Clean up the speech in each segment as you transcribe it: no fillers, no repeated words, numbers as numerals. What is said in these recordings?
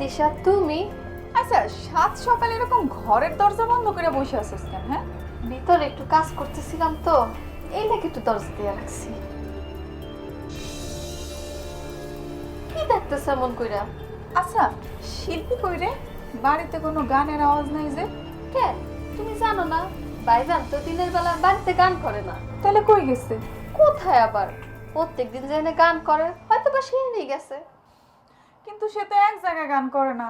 দিশা তুমি আচ্ছা, সাত সকালে এরকম ঘরের দরজা বন্ধ করে বসে আছিস কেন? হ্যাঁ, ভিতরে একটু কাজ করতেছিলাম তো এই নাকি একটু দরজা দিয়ে রাখছি। কি দেখতেছ এমন কইরা? আচ্ছা, শিল্পী কই রে? বাড়িতে কোনো গানের আওয়াজ নাই যে? কেন তুমি জানো না ভাইজান তো দিনের বেলা বাড়িতে গান করে না। তাহলে কই গেছে? কোথায় আবার প্রত্যেকদিন যে এনে গান করে হয়তো বা সে নিয়ে গেছে। কিন্তু সে তো এক জায়গায় গান করে না,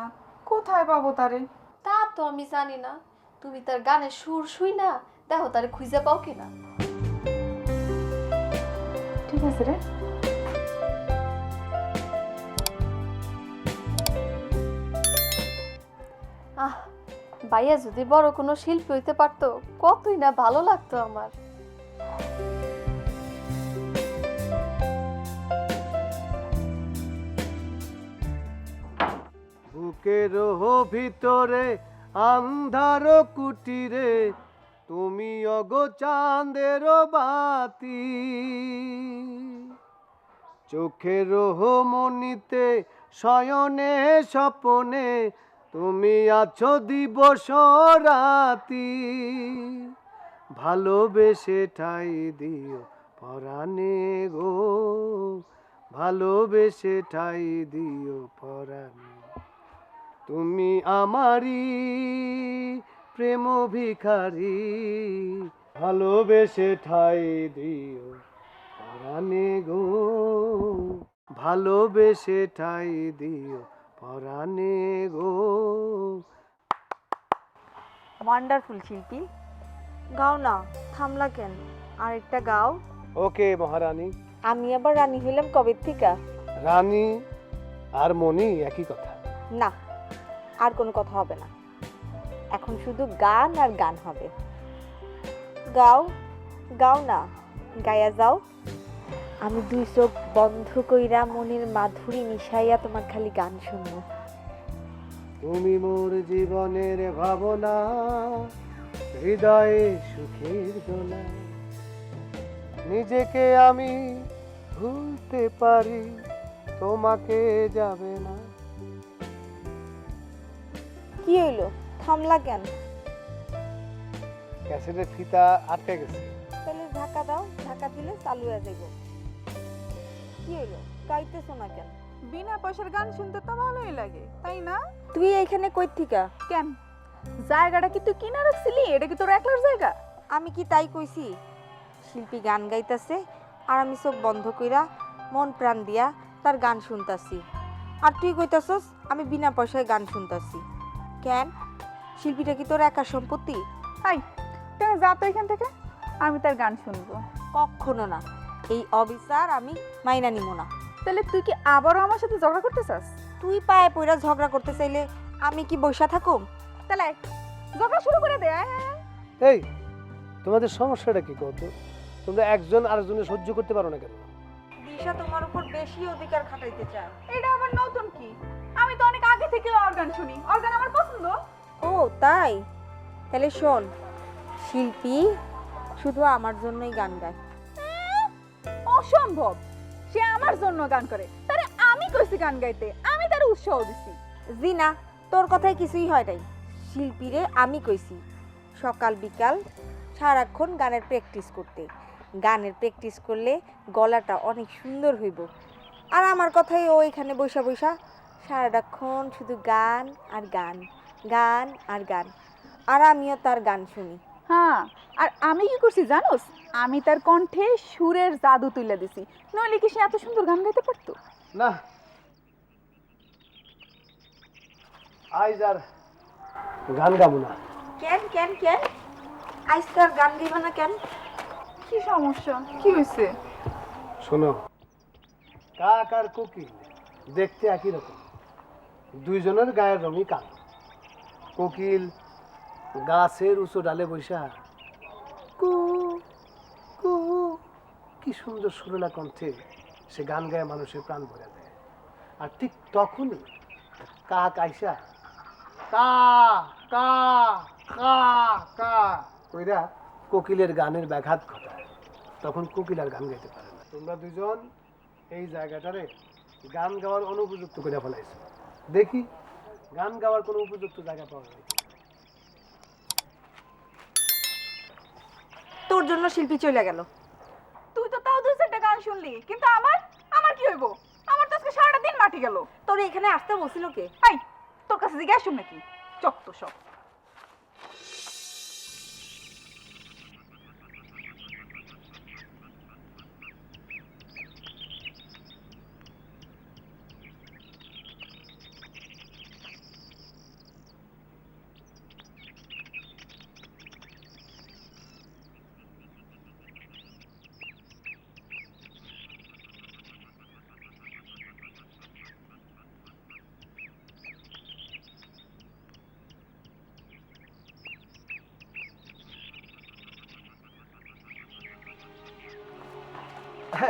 কোথায় পাবো তারে? তা তো আমি জানি না, তুমি তার গানের সুর শুই না দেখো তারে খুঁজে পাও কিনা। ঠিক আছে রে। আহ ভাইয়া যদি বড় কোনো শিল্পী হইতে পারতো কতই না ভালো লাগতো আমার। বুকের ভিতরে আন্ধার কুটিরে তুমি অগো চাঁদের বাতি, চোখের মনিতে শয়নে স্বপনে তুমি আছো দিবস রাতি, ভালোবেসে ঠাই দিও পরাণে গো, ভালোবেসে ঠাই দিও পরাণে, তুমি আমারি প্রেম ভিখারি, ভালোবেসে ঠাই দিও পরাণে গো, ভালোবেসে ঠাই দিও পরাণে গো। ওয়ান্ডারফুল শিল্পী, গাও না, থামলা কেন? আরেকটা গাও। ওকে মহারানী। আমি আবার রানী হইলাম কবে থেকে? রানী আর মণি একই কথা। না, আর কোনো কথা হবে না, এখন শুধু গান আর গান হবে। গাও, গাও না, গায়া যাও। আমি দুই চোখ বন্ধ কইরা মনের মাধুরী মিশাইয়া তোমার খালি গান শুনবো। তুমি মোর জীবনের ভাবনা, হৃদয়ে সুখের দোলা, নিজেকে আমি ভুলতে পারি, তোমাকে যাবে না। কি হইলো, থামলা কেন? ক্যাসেটের ফিতা আটকে গেছে। তাহলে ঢাকা দাও, ঢাকা দিলে চালু হয়ে যাইব। কি হইলো, গাইতেছো না কেন? বিনা পয়সার গান শুনতে তো ভালোই লাগে, তাই না? তুই এইখানে কই থিকা? কেন, জায়গাটা কি তুই কিনা রাখছিলি? এটা কি তোর একলার জায়গা? আমি কি তাই কইছি? শিল্পী গান গাইতাছে আর আমি চোখ বন্ধ কইরা মন প্রাণ দিয়া তার গান শুনতাছি, আর তুই কইতাছস আমি বিনা পয়সায় গান শুনতাছি। কেন, শিল্পীটা কি তোর একা সম্পত্তি? আই, কেন যা তো এখান থেকে, আমি তার গান শুনবো। কখনো না, এই অবিচার আমি মাইনা নিব না। তাহলে তুই কি আবারও আমার সাথে ঝগড়া করতে চাস? তুই পায়ে পইরা ঝগড়া করতে চাইলে আমি কি বইসা থাকুম? তাহলে ঝগড়া শুরু করে দে। আয়, আয়, আয়। এই তোমাদের সমস্যাটা কি কত? তোমরা একজন আরেকজনের সহ্য করতে পারো না কেন? দিশা তোমার উপর বেশি অধিকার খাটাইতে চায়। এটা আবার নতুন কি? আমি তো অনেক আগে থেকে অর্গান শুনি, অর্গান আমার পছন্দ। ও তাই? তাহলে শোন, শিল্পী শুধু আমার জন্যই গান গায়। অসম্ভব, সে আমার জন্য গান করে, তারে আমি কইছি গান গাইতে, আমি তার উৎসাহ দিছি। জি না, তোর কথায় কিছুই হয় নাই। শিল্পীরে আমি কইছি সকাল বিকাল সারাক্ষণ গানের প্র্যাকটিস করতে। গানের প্র্যাকটিস করলে গলাটা অনেক সুন্দর হইব। আর আমার কথাই ও এখানে বৈশা বৈশা সারাক্ষণ শুধু গান আর গান, গান আর গান, আর আমিও তার গান শুনি। হ্যাঁ, আর আমি কি করছি জানোস? আমি তার কণ্ঠে সুরের জাদু তুলে দিছি, নইলে কি সে এত সুন্দর গান গাইতে পারতো? না, আজ আর গান গাবো না। কেন কেন কেন আজকাল গান গাইবা না কেন? কি সমস্যা, কি হয়েছে? শোনো, কাক আর কোকিল দেখতে একই রকম, দুইজনের গায়ের রঙই কালো। কোকিল গাছের উঁচু ডালে বৈশা কু কু কি সুন্দর সুরেলা কণ্ঠে সে গান গায়ে মানুষের প্রাণ ভরে দেয়। আর ঠিক তখনই কাক আইসা কা কা কা কা কইরা কোকিলের গানের ব্যাঘাত ঘটায়। তখন কোকিল আর গান গাইতে পারে না। তোমরা দুজন এই জায়গাটারে গান গাওয়ার অনুপযুক্ত করে ফেলাইছো। দেখি গান গাওয়ার কোনো উপযুক্ত জায়গা পাওয়া যায় না। তোর জন্য শিল্পী চলে গেল। তুই তো তাও 2-4টা গান শুনলি, কিন্তু আমার আমার কি হইব? আমার তো আজকে সারাটা দিন মাটি গেল। তোর এখানে আসতে বলছিল কে? হাই, তোর কাছে জিজ্ঞাসা শুন নাকি? চত্ব সব।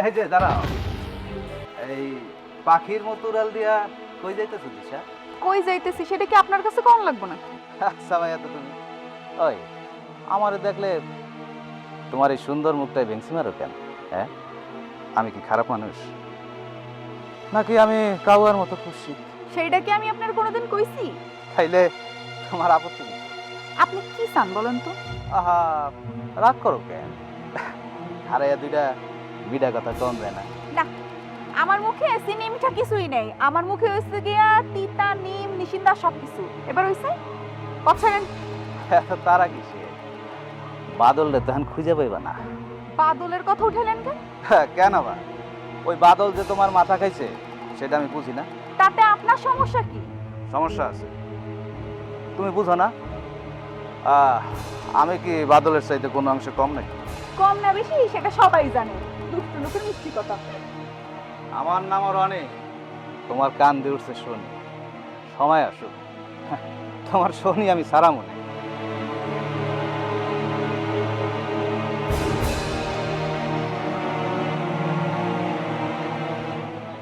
এই যে দাঁড়াও, এই পাখির মতো উড়াল দিয়া কই যাইতেছো দিশা? কই যাইতেছি সেটা কি আপনার কাছে কোন লাগবে না? আচ্ছা ভাইয়া, তো তুমি ওই আমারে দেখলে তোমার এই সুন্দর মুখটাই ভেঙসি মারো কেন? হ্যাঁ, আমি কি খারাপ মানুষ নাকি আমি কাউয়ার মতো খুশি? সেইটা কি আমি আপনার কোনোদিন কইছি? খাইলে তোমার আপত্তি নেই? আপনি কি চান বলেন তো? আহা, রাগ করো কেন? আরে দুইটা বিডা কথা কম যায় না? না, আমার মুখে চিনি মিঠা কিছুই নেই। আমার মুখে হইছে গিয়া তিতা, নিম, নিশিন্দা সবকিছু। এবার হইছে কথা নেন। এত তারা কিসে? বাদল রে তখন খুঁজে পাইবা না। বাদলের কথা উঠালেন কেন? কেন বা? ওই বাদল যে তোমার মাথা খাইছে সেটা আমি বুঝি না? তাতে আপনার সমস্যা কি? সমস্যা আছে, তুমি বুঝো না? আমি কি বাদলের চাইতে কোনো অংশে কম নাকি? কম না বেশি সেটা সবাই জানে। দুষ্ট লোকের মিষ্টি কথা। আমার নাম রনি, তোমার কান দিয়ে উঠছে শনি। সময় আসুক তোমার শনি আমি সারা মনে।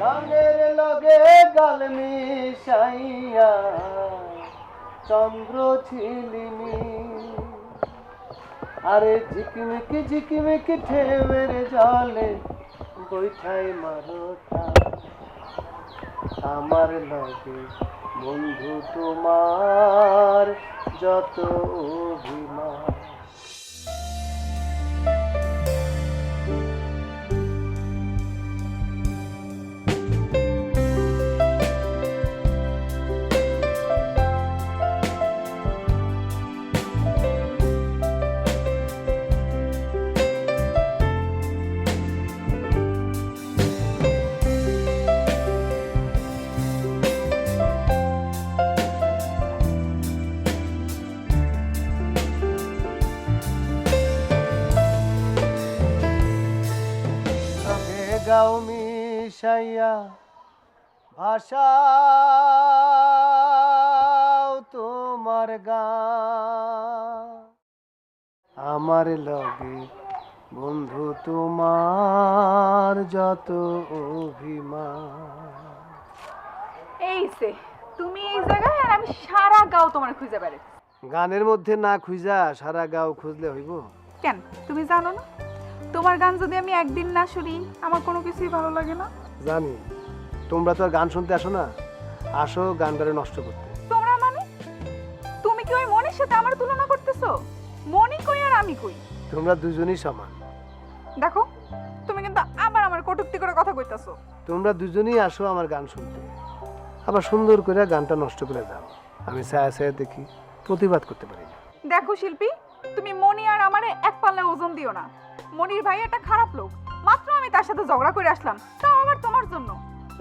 গানের লগে গাল মিশাইয়া চন্দ্র ঝিলিমি, আরে ঝিকিমিকি ঝিকিমিকি ঢেউয়ের জলে বৈঠাই মারোটা আমার লগে বন্ধু তোমার যত অভিমান। গাও মিশাইয়া ভাষাও তোমার গান আমার লগে বন্ধু তোমার যত অভিমান। এই সে তুমি এই জায়গায়, আর আমি সারা গাঁও তোমার খুঁজে বেড়াচ্ছি। গানের মধ্যে না খুঁজা সারা গাঁও খুঁজলে হইব? কেন তুমি জানো না, তোমার গান যদি আমি একদিন না শুনি আমার কোনো কিছুই ভালো লাগে না। জানি, তোমরা তো আর গান শুনতে আসো না, আসো গানটারে নষ্ট করতে। তোমরা মানে? তুমি কি ওই মনির সাথে আমার তুলনা করতেছো? মনি কই আর আমি কই? তোমরা দুজনই সমান। দেখো, তুমি কিন্তু আবার আমার কটূক্তি করে কথা কইতাছো। তোমরা দুজনই আসো আমার গান শুনতে, আবার সুন্দর করে গানটা নষ্ট করে দাও। আমি ছায়া ছায়া দেখি, প্রতিবাদ করতে পারি না। দেখো শিল্পী, তুমি মনি আর আমারে এক পাল্লা ওজন দিও না। মনির ভাই একটা খারাপ লোক, মাত্র আমি তার সাথে ঝগড়া করে আসলাম, তাও আবার তোমার জন্য।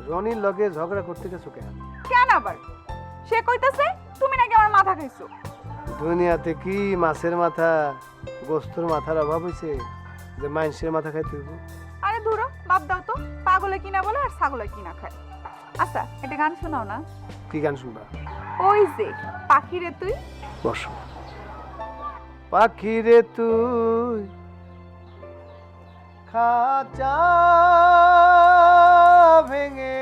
রনির লগে ঝগড়া করতে গেছো কেন? কেন আবার? সে কইতাছে তুমি নাকি আমার মাথা খাইছো। দুনিয়াতে কি মাছের মাথা গোস্তর মাথার অভাব হয়েছে যে মানুষের মাথা খাইতে হইব? আরে ধুরো, বাদ দাও তো, পাগলে কিনা বলে আর ছাগলে কিনা খায়। আচ্ছা, একটা গান শোনাও না। কি গান শুনবা? ওই যে পাখিরে তুই। বসো। পাখিরে তুই খাঁচা ভেঙে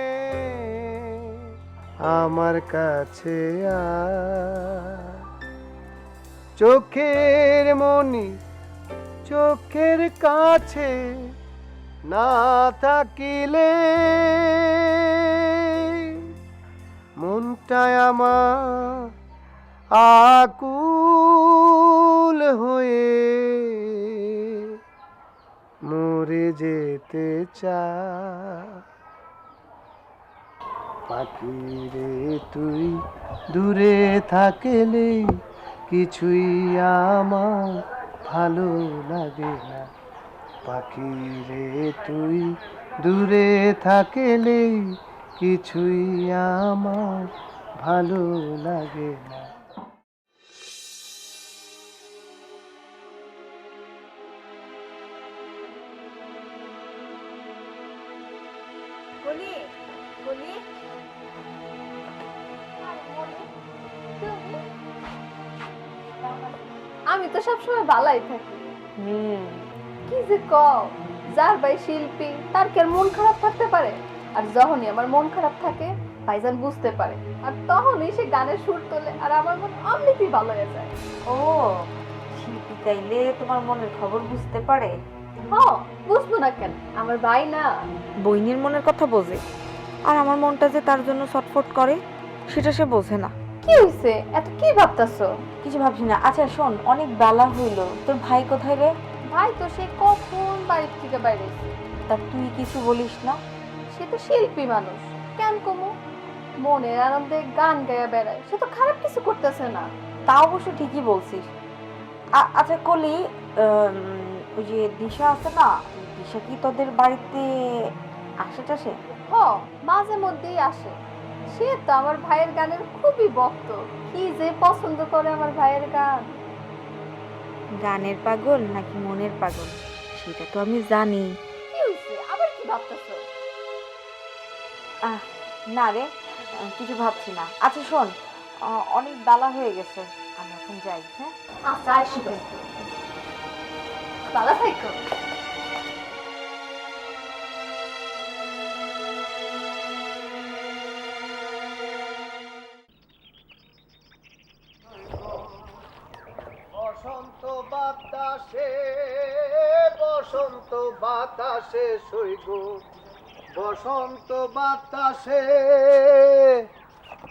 আমার কাছে আয়, চোখের মনি চোখের কাছে না থাকিলে মনটায় আমার আকুল হয়ে মরে যেতে চায়। পাখি রে তুই দূরে থাকলে কিছুই আমার ভালো লাগে না। পাখি রে তুই দূরে থাকলে কিছুই আমার ভালো লাগে না। বলি বলি আমি তো সবসময় ভালাই থাকি। কি যে কও, যার ভাই শিল্পী তার কি আর মন খারাপ থাকতে পারে? আর যখনই আমার মন খারাপ থাকে ভাইজান বুঝতে পারে, আর তখনই সে গানের সুর তোলে, আর আমার মন এমনিতেই ভালো হয়ে যায়। ও শিল্পী তাইলে তোমার মনের খবর বুঝতে পারে? হ্যাঁ, বুঝবো না কেন, আমার ভাই না। বইনের মনের কথা বোঝে, আর আমার মনটা যে তার জন্য ছটফট করে সেটা সে বোঝে না। কি হইছে, এত কি ভাবতাছো? কিছু ভাবছি না। আচ্ছা শোন, অনেক বেলা হইল, তোর ভাই কোথায় রে? ভাই তো সে কখন বাড়ির থেকে বাইরে হইছে। তা তুই কিছু বলিস না? সে তো শিল্পী মানুষ, কেন কমু? মনের আনন্দে গান গায়া বেড়ায়, সে তো খারাপ কিছু করতেছে না। তা অবশ্য ঠিকই বলছিস। আচ্ছা কলি, ওই যে দিশা আছে না, দিশা কি তোদের বাড়িতে আসে টাসে? হ, মাঝে মধ্যেই আসে। সে তো আমার ভাইয়ের গানের খুবই ভক্ত, কি যে পছন্দ করে আমার ভাইয়ের গান। গানের পাগল নাকি মনের পাগল সেটা তো আমি জানি। কি হইছে, আবার কি ভাবতেছো? না রে, কিছু ভাবছি না। আচ্ছা শোন, অনেক বেলা হয়ে গেছে, আমি এখন যাই। হ্যাঁ আচ্ছা, আসি তো। ভালো থাকো। বসন্ত বাতাসে, বসন্ত বাতাসে সইগ, বসন্ত বাতাসে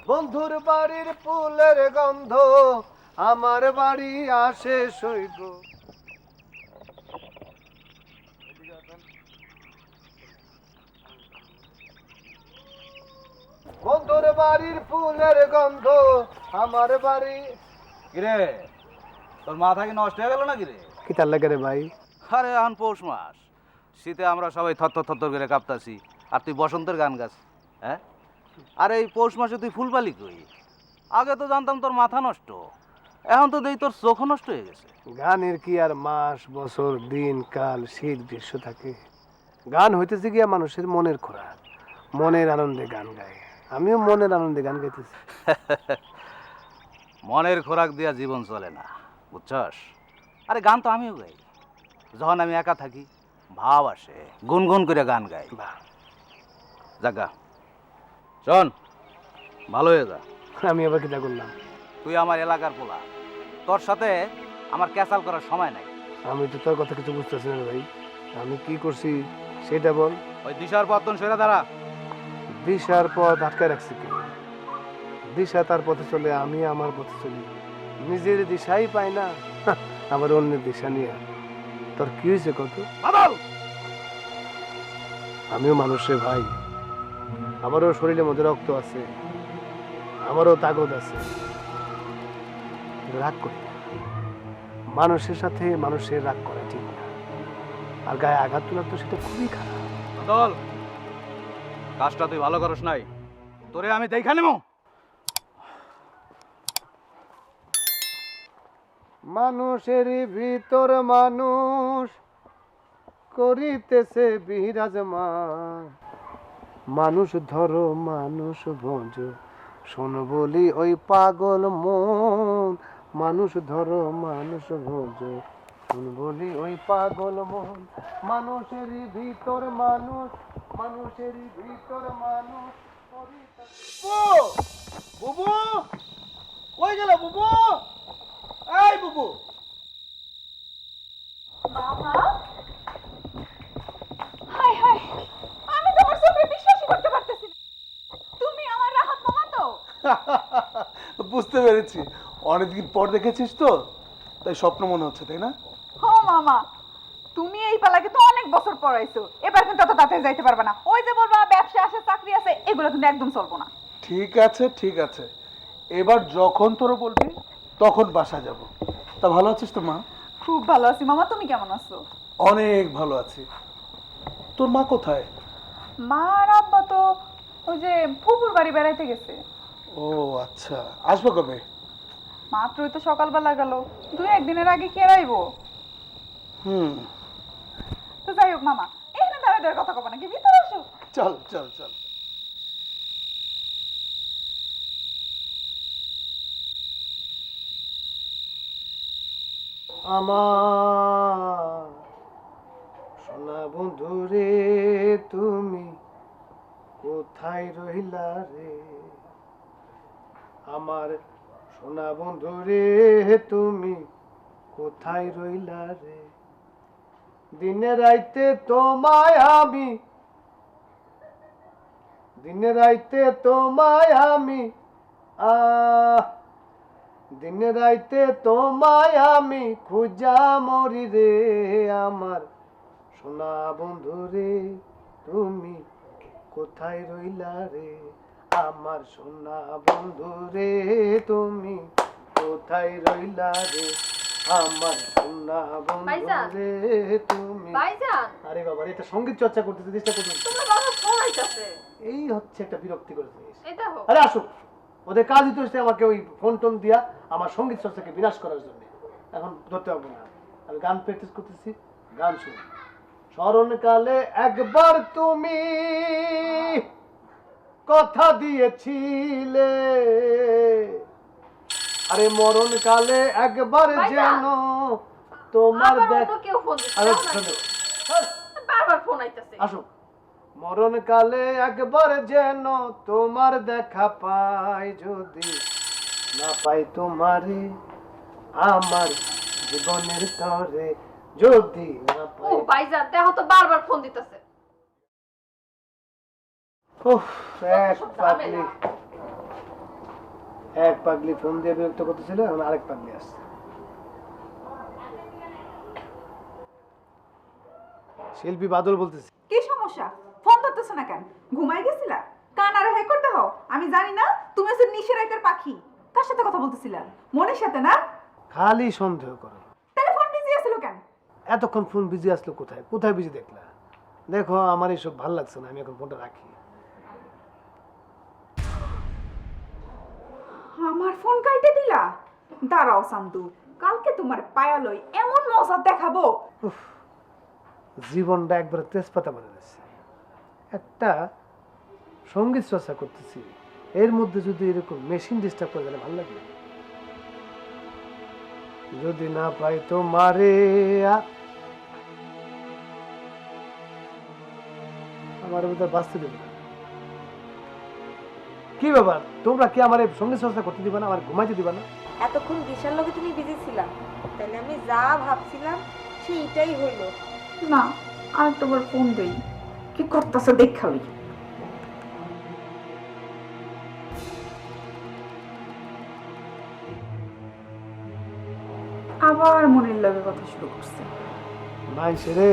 বন্ধুর বাড়ির ফুলের গন্ধ আমার বাড়ি আসে সইগ। বন্ধুর বাড়ির ফুলের গন্ধ আমার বাড়ি। কিরে, তোর মাথা কি নষ্ট হয়ে গেল নাকি রে? কি তার লাগে রে ভাই? আরে এখন পৌষ মাস, শীতে আমরা সবাই থরথর থরথর করে কাঁপতাছি, আর তুই বসন্তের গান গাছ। হ্যাঁ, আর এই পৌষ মাসে তুই ফুল পালি কই? আগে তো জানতাম তোর মাথা নষ্ট, এখন তো দেই তোর চোখ নষ্ট হয়ে গেছে। গানের কি আর মাস বছর দিন কাল শীত গ্রীষ্ম থাকে? গান হইতেছে গিয়া মানুষের মনের খোরাক, মনের আনন্দে গান গায়। আমিও মনের আনন্দে গান গাইতেছি। মনের খোরাক দিয়া জীবন চলে না, বুঝছস? আরে গান তো আমিও গাই, যখন আমি একা থাকি ভাব আসে, গুনগুন করে গান গাই। বাহ, জাগা শোন, ভালো হয়ে যা। আমি আবার কিটা করলাম? তুই আমার এলাকার পোলা, তোর সাথে আমার ক্যাসাল করার সময় নাই। আমি তো তোর কথা কিছু বুঝতেছি না রে ভাই। আমি কি করছি সেটা বল। ওই দিশার পতন সেরা দাঁড়া। দিশার পথ আটকে রাখছি কি? দিশা তার পথে চলে, আমি আমার পথে চলি। নিজের দিশাই পাই না, আবার অন্যের দিশা নিয়ে। তোর কি হয়েছে কত? বাদল, আমিও মানুষের ভাই, আমারও শরীরের মধ্যে রক্ত আছে, আমারও তাগদ আছে। রাগ করি না। মানুষের সাথে মানুষের রাগ করা ঠিক না, আর গায়ে আঘাত তোলা তো সেটা খুবই খারাপ। বাদল, কাজটা তুই ভালো করস নাই, তোরে আমি দেখা নেব। মানুষের ভিতর মানুষ করিতেছে বিরাজমান। মানুষ ধরো মানুষ ভোজ, শোন বলি ওই পাগল মন। মানুষ ধরো মানুষ ভোজ, শোন বলি ওই পাগল মন। মানুষের ভিতর মানুষ, মানুষের ভিতর মানুষ। বুবু, কই গেল বুবু? এই বুবু, হায় হায়, আমি তোমার চোখে বিশ্বাসই করতে পারতেছি না। তুমি আমার রাহাত মামা তো? বুঝতে পেরেছি, অনেকদিন পর দেখেছিস তো, তাই স্বপ্ন মনে হচ্ছে, তাই না? ও মামা, তুমি এই পালাকে তো অনেক বছর পর আইছো, এবার কিন্তু এত তাড়াতাড়ি যাইতে পারবে না। ওই যে বলবা ব্যবসা আছে, চাকরি আছে, এগুলো কিন্তু একদম চলবো না। ঠিক আছে ঠিক আছে, এবার যখন তোর বলবি তখন বাসা যাব। তা ভালো আছিস তো মা? খুব ভালো আছি মামা, তুমি কেমন আছো? অনেক ভালো আছি। তোর মা কোথায়? মা আর আব্বা তো ওই যে ফুপুর বাড়ি বেড়াইতে গেছে। ও আচ্ছা, আসবো কবে? মাত্রই তো সকালবেলা গেল, 2-1 দিনের আগে কে আইবো? হুম, তো যাই হোক মামা, এখানে দাঁড়ায় দাঁড়ায় কথা কবা নাকি, ভিতরে আসো। চল চল চল। আমার সোনা বন্ধু রে, তুমি কোথায় রইলা রে? আমার সোনা বন্ধু রে, তুমি কোথায় রইলা রে? দিনে রাইতে তোমায় আমি, দিনে রাইতে তোমায় আমি, দিনে রাইতে তোমায় আমি খুঁজা মরি রে। আমার সোনা বন্ধু রে, তুমি কোথায় রইলা রে? আমার সোনা বন্ধু রে, তুমি কোথায় রইলা রে? আমার সোনা বন্ধু ভাইজান। রে, তুমি। ভাইজান, আরে বাবা, এটা সঙ্গীত চর্চা করতেছে, চেষ্টা করুন। তোমরা বাবা ফোন আইতাছে। এই হচ্ছে একটা বিরক্তিকর জিনিস। এই দেখো। আরে আসুক, ওদের কাজই তো হচ্ছে আমাকে ওই ফোন টোন দিয়া আমার সঙ্গীত চর্চাকে বিনাশ করার জন্য। এখন ধরতে পারবো না, আমি গান প্র্যাকটিস করতেছি, গান শুনি। স্মরণকালে একবার তুমি কথা দিয়েছিলে, আরে মরণকালে একবার যেন তোমার আবার দেখ। অন্য কেউ ফোন দিচ্ছে। আরে দাও না শোনো, একটু। হ্যাঁ, বারবার ফোন আইতাছে। আসুক। মরণকালে একবার যেন তোমার দেখা পাই, যদি না পাই তোমারে আমার জীবনের তরে, যদি না ও পাই। ভাইজান, দেখো তো বারবার ফোন দিতেছে। উফ, এক পাগলি ফোন দিয়ে বিরক্ত করতেছিল, এখন আরেক পাগলি আসছে। শিল্পী বাদল বলতেছি। কি সমস্যা? ফোন ধরতেছো না কেন? ঘুমাই গেছিলা? কান আর হ্যাঁ করতে হও? আমি জানি না তুমি হচ্ছে নিশিরাইতের পাখি। কার সাথে কথা বলতেছিলা? মনের সাথে না? খালি সন্দেহ করো। তাহলে ফোন বিজি আছিল কেন? এতক্ষণ ফোন বিজি আসলো কোথায়? কোথায় বিজি দেখলা? দেখো, আমার এইসব ভাল লাগছে না, আমি এখন ফোনটা রাখি। আমার ফোন কাইটে দিলা? দাঁড়াও সান্দু, কালকে তোমার পায়ালই এমন মজা দেখাবো। উফ, জীবনটা একবার তেজপাতা বানিয়ে দিচ্ছে। একটা সঙ্গীত চর্চা করতেছি, এর মধ্যে যদি এরকম মেশিন ডিস্টার্ব করে গেলে ভালো লাগে। যদি না পাই তো মারে, আমার বোধহয় বাঁচতে দেবে না। কি ব্যাপার, তোমরা কি আমার সঙ্গীত চর্চা করতে দিবা না, আমার ঘুমাইতে দিবা না? এতক্ষণ দিশার লগে তুমি বিজি ছিলা, তাইলে আমি যা ভাবছিলাম সেইটাই হইল। না, আর তোমার ফোন দেই। কি করতেছে দেখালি। আবার মনের লগে কথা শুরু করছে। মাইসে রে,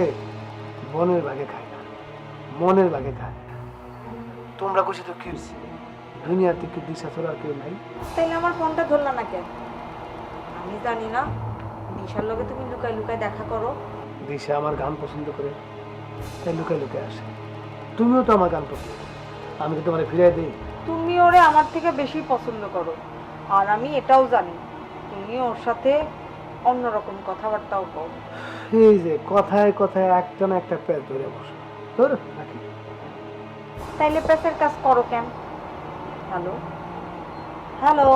মনের ভাগে খায় না, মনের ভাগে খায়। তোমরা খুশি তো কি হয়েছে? দুনিয়াতে কি দিশা ছাড়া আর কেউ নাই? তাইলে আমার ফোনটা ধরলা না কেন? আমি জানি না দিশার লগে তুমি লুকায় লুকায় দেখা করো। দিশা আমার গান পছন্দ করে, তাই লুকায় লুকায় আসে। তুমিও তো আমার গান পছন্দ করো, আমি কি তোমার ফিরিয়ে দিই? তুমি ওরে আমার থেকে বেশি পছন্দ করো, আর আমি এটাও জানি তুমি ওর সাথে অন্যরকম কথাবার্তাও কও। এই যে কথায় কথায় একটা না একটা প্যাচ ধরে বসো, ধর নাকি? তাইলে প্রেসের কাজ করো কেন? হ্যালো হ্যালো,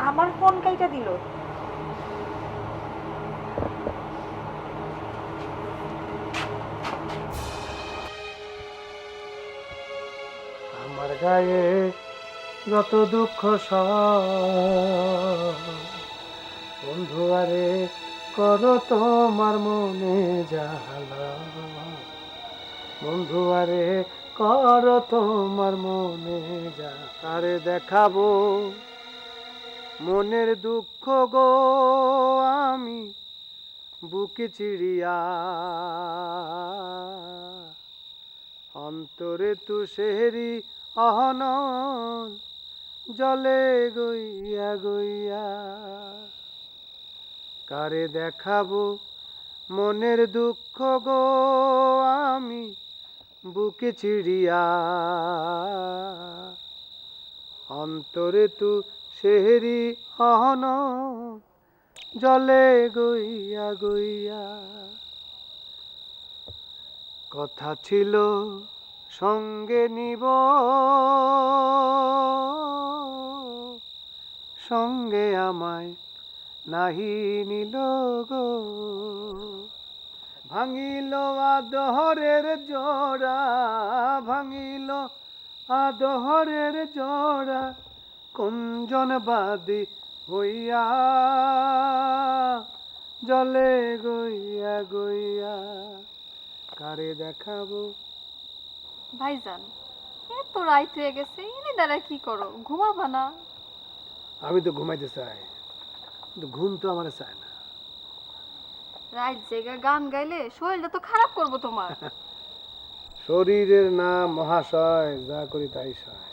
আমার ফোন কাইটা দিল। আমার গায়ে যত দুঃখ সব, বন্ধু আরে করো তোমার মনে জ্বালা, বন্ধু আরে করো তোমার মনে যা আরে দেখাবো মনের দুঃখ গো আমি বুকে চিড়িয়া অন্তরে তুষেরি অহনন জলে গইয়া গইয়া কারে দেখাবো মনের দুঃখ গো আমি বুকে চিড়িয়া অন্তরে তু শেহরি অহন জলে গইয়া গইয়া কথা ছিল সঙ্গে নিব সঙ্গে আমায় নাহি নিল গো ভাঙিল আদহরের জোড়া ভাঙিল আদহরের জোড়া কুঞ্জন বাদি হইয়া জলে গইয়া গইয়া কারে দেখাবো। ভাইজান এত রাইত হয়ে গেছে এনে দ্বারা কি করো ঘুমাবা না? আমি তো ঘুমাইতে চাই কিন্তু ঘুম তো আমার চায় না। রাইত জেগে গান গাইলে শরীরটা তো খারাপ করবো তোমার। শরীরের নাম মহাশয়, যা করি তাই সয়।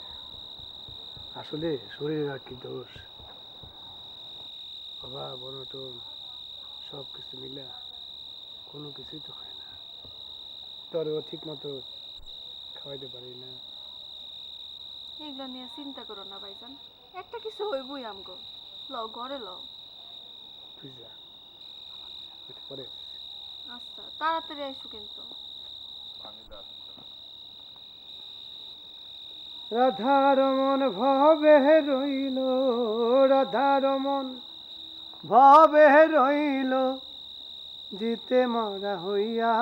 আসলে শরীরের আর কি দোষ, বাবা বড়টন সব কিছু মিলা কোনো কিছুই তো হয় না। তোরও ঠিক মতো খাওয়াইতে পারি না। এগুলো নিয়ে চিন্তা করো না ভাইজান, একটা কিছু হইবই আমগো। লও ঘরে লও। তুই যা, একটু পরে। আচ্ছা তাড়াতাড়ি আইসো কিন্তু। রাধার মন ভবে রইল, রাধার মন ভবে রইল, জিতে মরা হইয়া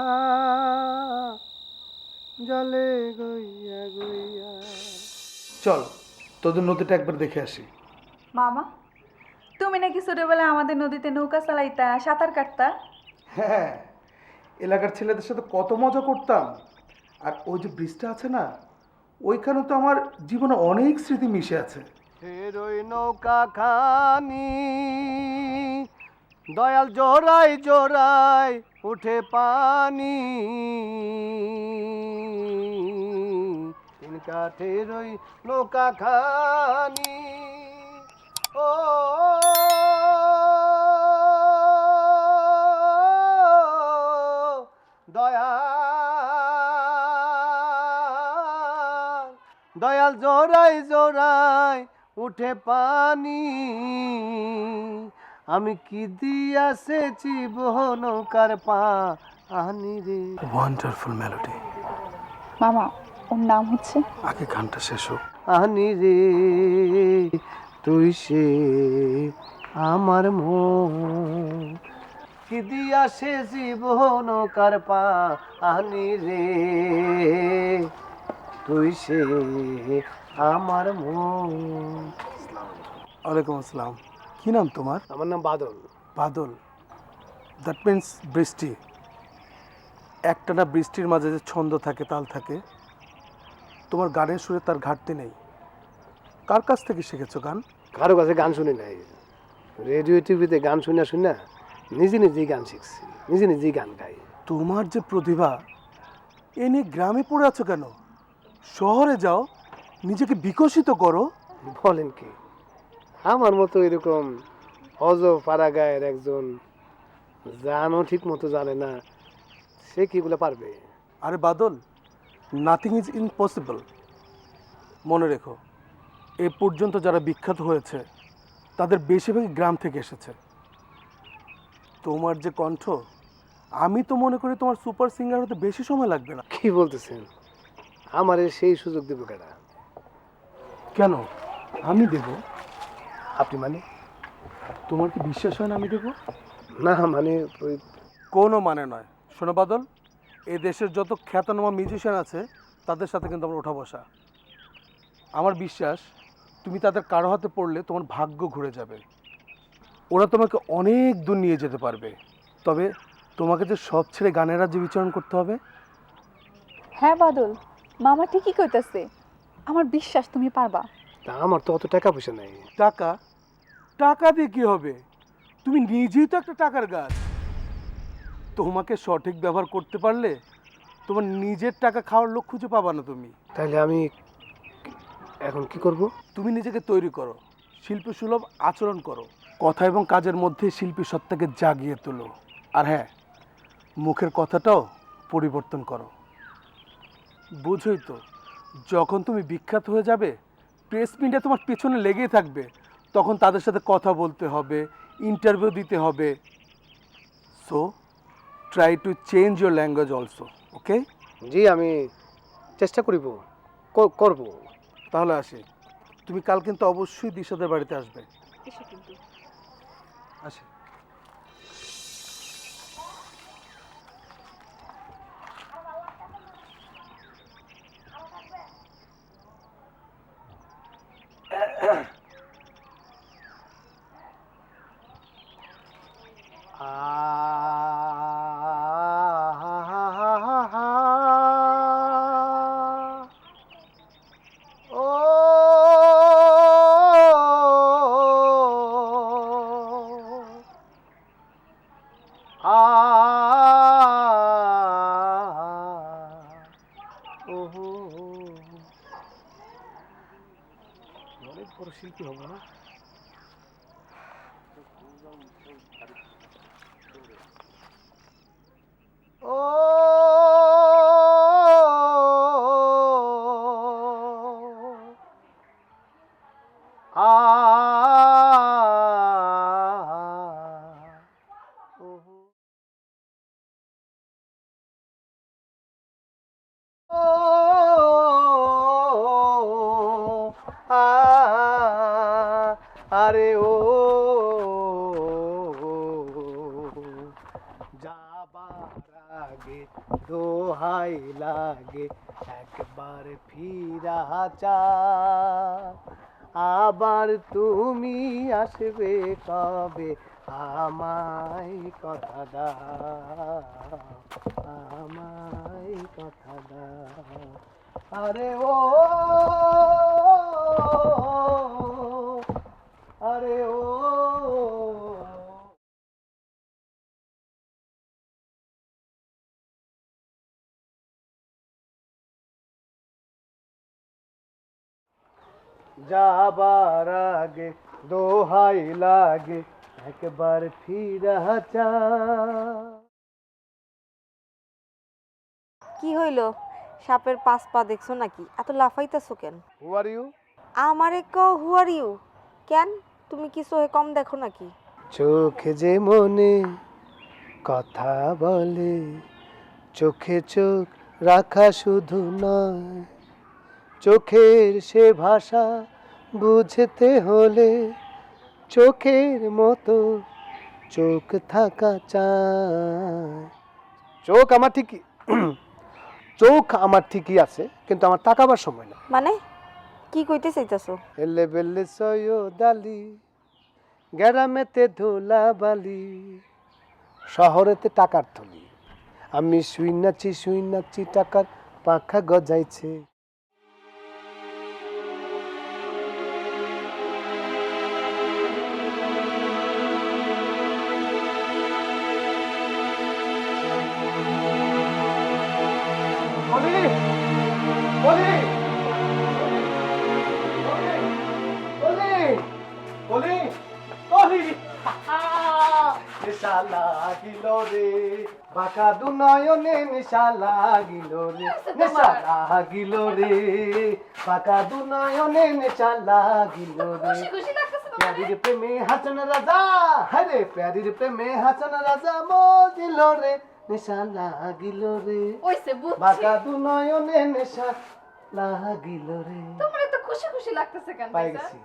জলে গইয়া গইয়া। চল তোদের নদীটা একবার দেখে আসি। মামা, তুমি নাকি ছোটবেলায় আমাদের নদীতে নৌকা চালাইতা, সাঁতার কাটতা? হ্যাঁ, এলাকার ছেলেদের সাথে কত মজা করতাম। আর ওই যে ব্রিজটা আছে না, ওইখানে তো আমার জীবনে অনেক স্মৃতি মিশে আছে। ফেরোই নৌকা খানি দয়াল জোড়াই জোড়াই উঠে পানি, তিন কাঠের ওই নৌকা খানি ও দয়াল দয়াল জোড়াই জোড়াই উঠে পানি, আমি কি দিয়াছেছি নৌকার পানি রে। Wonderful melody. মামা, ওর নাম হচ্ছে? আগে গানটা শেষ হোক। আনি রে তুই সে আমার মন, কি দিয়াছেছি নৌকার পানি রে, তুই সে আমার মন। ওয়ালাইকুম আসসালাম। কি নাম তোমার? আমার নাম বাদল। বাদল, দ্যাট মিন্স বৃষ্টি। একটানা বৃষ্টির মাঝে যে ছন্দ থাকে, তাল থাকে, তোমার গানের সুরে তার ঘাটতি নেই। কার কাছ থেকে শিখেছো গান? কারো কাছে গান শুনি নাই, রেডিও টিভিতে গান শুনে শুনে নিজে নিজেই গান শিখছি, নিজে নিজেই গান গাই। তোমার যে প্রতিভা, এ নিয়ে গ্রামে পড়ে আছো কেন? শহরে যাও, নিজেকে বিকশিত করো। বলেন কি, আমার মতো এরকম অজ পাড়া গায়ের একজন জানও ঠিক মতো জানে না, সে কিগুলো পারবে? আরে বাদল, নাথিং ইজ ইম্পসিবল। মনে রেখো, এ পর্যন্ত যারা বিখ্যাত হয়েছে তাদের বেশিরভাগই গ্রাম থেকে এসেছে। তোমার যে কণ্ঠ, আমি তো মনে করি তোমার সুপার সিঙ্গার হতে বেশি সময় লাগবে না। কি বলতেছেন? আমার সেই সুযোগ দেব কেডা? কেন? আমি দেব। আপনি মানে? তোমার কি বিশ্বাস হয় না আমি দেব? না মানে ওই কোনো মানে নয়। শোনো বাদল, এ দেশের যত খ্যাতনামা মিউজিশিয়ান আছে তাদের সাথে কিন্তু আমার ওঠা বসা। আমার বিশ্বাস তুমি তাদের কারো হাতে পড়লে তোমার ভাগ্য ঘুরে যাবে। ওরা তোমাকে অনেক দূর নিয়ে যেতে পারবে। তবে তোমাকে যে সব ছেড়ে গানের রাজ্যে বিচরণ করতে হবে। হ্যাঁ বাদল, মামা ঠিকই কইতাছে, আমার বিশ্বাস তুমি পারবা। তা আমার তো অত টাকা পয়সা নাই। টাকা? টাকা দিয়ে কি হবে? তুমি নিজেই তো একটা টাকার গাছ। তোমাকে সঠিক ব্যবহার করতে পারলে তোমার নিজের টাকা খাওয়ার লোক খুঁজে পাবা না তুমি। তাহলে আমি এখন কি করব? তুমি নিজেকে তৈরি করো, শিল্পী সুলভ আচরণ করো, কথা এবং কাজের মধ্যে শিল্পী সত্তাকে জাগিয়ে তোলো। আর হ্যাঁ, মুখের কথাটাও পরিবর্তন করো। বুঝোই তো, যখন তুমি বিখ্যাত হয়ে যাবে, প্রেস মিডিয়া তোমার পেছনে লেগেই থাকবে, তখন তাদের সাথে কথা বলতে হবে, ইন্টারভিউ দিতে হবে। So try to change your language also, okay? জি, আমি চেষ্টা করিব, করব। তাহলে আসি। তুমি কাল কিন্তু অবশ্যই দিশাদের বাড়িতে আসবে। এসো কিন্তু। আসি। অনেক বড় শিল্পী হব না? আরে ও যাবার আগে দোহাই লাগে একবার ফিরা চা, আবার তুমি আসবে কবে আমায় কথা দাও, আমায় কথা দাও। আরে ও আরে ও যাবার আগে দোহাই লাগে একবার ফিরা চা। কি হইল? সাপের 5 পা দেখছো নাকি? এত লাফাইতেছো কেন? হু আর ইউ? আমারে কও হু আর ইউ কেন? তুমি কি চোখে কম দেখো নাকি? চোখে যে মনে কথা বলে, চোখে চোখ রাখা শুধু নয়, চোখের সে ভাষা বুঝতে হলে চোখের মতো চোখ থাকা চায়। চোখ আমার ঠিকই চোখ আমার ঠিকই আছে, কিন্তু আমার তাকাবার সময় না। মানে কি কইতে চাইতাছো? এলে বেলে সৈয়দালি, গ্রামেতে ধুলা বালি, শহরেতে টাকার থলি। আমি শুই নাচি টাকার পাখা গজাইছে। নেশা লাগিল রে, বাঁকা দু নয়নে নেশা লাগিল রে, নেশা লাগিল রে, বাঁকা দু নয়নে নেশা লাগিল রে। প্যারির প্রেমে হাসন রাজা, হরে প্যারির প্রেমে হাসন রাজা মজিল রে, নেশা লাগিল রে, ওইসে বুঝছি। বাঁকা দু নয়নে নেশা লাগিল রে। তোমার এত খুশি খুশি লাগতেছে কেন পাই ভাইজান? গেছি,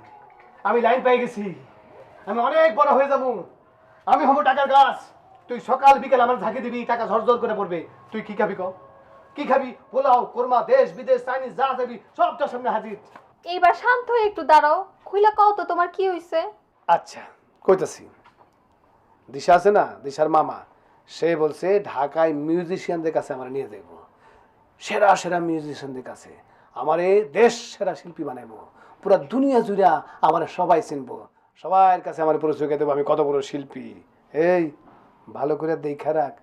আমি লাইন পাই গেছি। আমি অনেক বড় হয়ে যাব, আমি হব টাকার গাছ। তুই সকাল বিকেল আমার ঝাঁকি দিবি, টাকা ঝরঝর করে পড়বে। তুই কি খাবি কও? কি খাবি? পোলাও, কোরমা, দেশ বিদেশ চাইনিজ যা যাবি সব তোর সামনে হাজির। এইবার শান্ত হয়ে একটু দাঁড়াও, খুইলা কও তো তোমার কি হইছে? আচ্ছা কইতাছি। দিশা আছে না, দিশার মামা, সে বলছে ঢাকায় মিউজিশিয়ানদের কাছে আমরা নিয়ে যাবো। সেরা সেরা মিউজিশিয়ানদের কাছে আমার এই দেশ সেরা শিল্পী বানাইবো, পুরো দুনিয়া জুড়ে আমার সবাই চিনবো, সবার কাছে আমার পরিচয় দেবো আমি কত বড় শিল্পী। এই ভালো করে দেখা রাখ,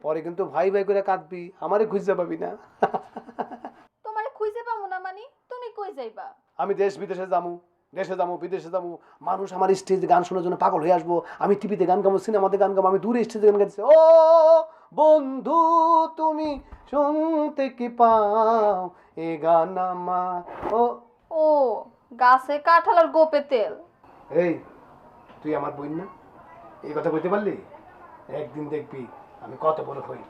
পরে কিন্তু ভাই ভাই করে কাঁদবি, আমারে খুঁজে পাবি না। তোমারে খুঁজে পাবো না মানে তুমি কই যাইবা? আমি দেশ বিদেশে যাবো, দেশে যাবো বিদেশে যাবো, মানুষ আমার স্টেজে গান শোনার জন্য পাগল হয়ে আসবো। আমি টিভিতে গান গাবো, সিনেমাতে গান গাবো, আমি দূরে স্টেজে গান গাইছি, ও বন্ধু তুমি শুনতে কি পাও এ গান আমার। ও ও গাছে কাঁঠাল আর গোপে তেল। এই তুই আমার বোন না, এই কথা বলতে পারলি? একদিন দেখবি আমি কত বড় হই।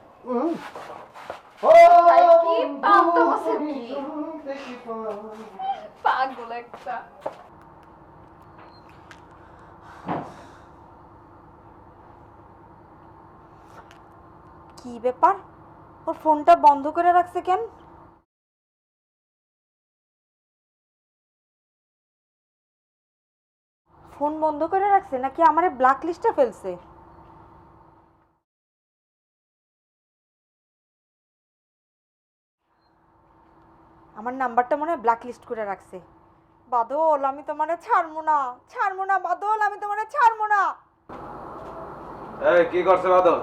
ও ভাই, কি পান্তা বসে কি? শুনতে কি পাও। পাগল একটা। কি ব্যাপার, ওর ফোনটা বন্ধ করে রাখছে কেন? ফোন বন্ধ করে রাখছে নাকি আমারে ব্ল্যাক লিস্টে ফেলছে? আমার নাম্বারটা মনে হয় ব্ল্যাক লিস্ট করে রাখছে। বাদল, আমি তোমারে ছাড়বো না, ছাড়বো না বাদল, আমি তোমারে ছাড়বো না। এই কি করছে বাদল?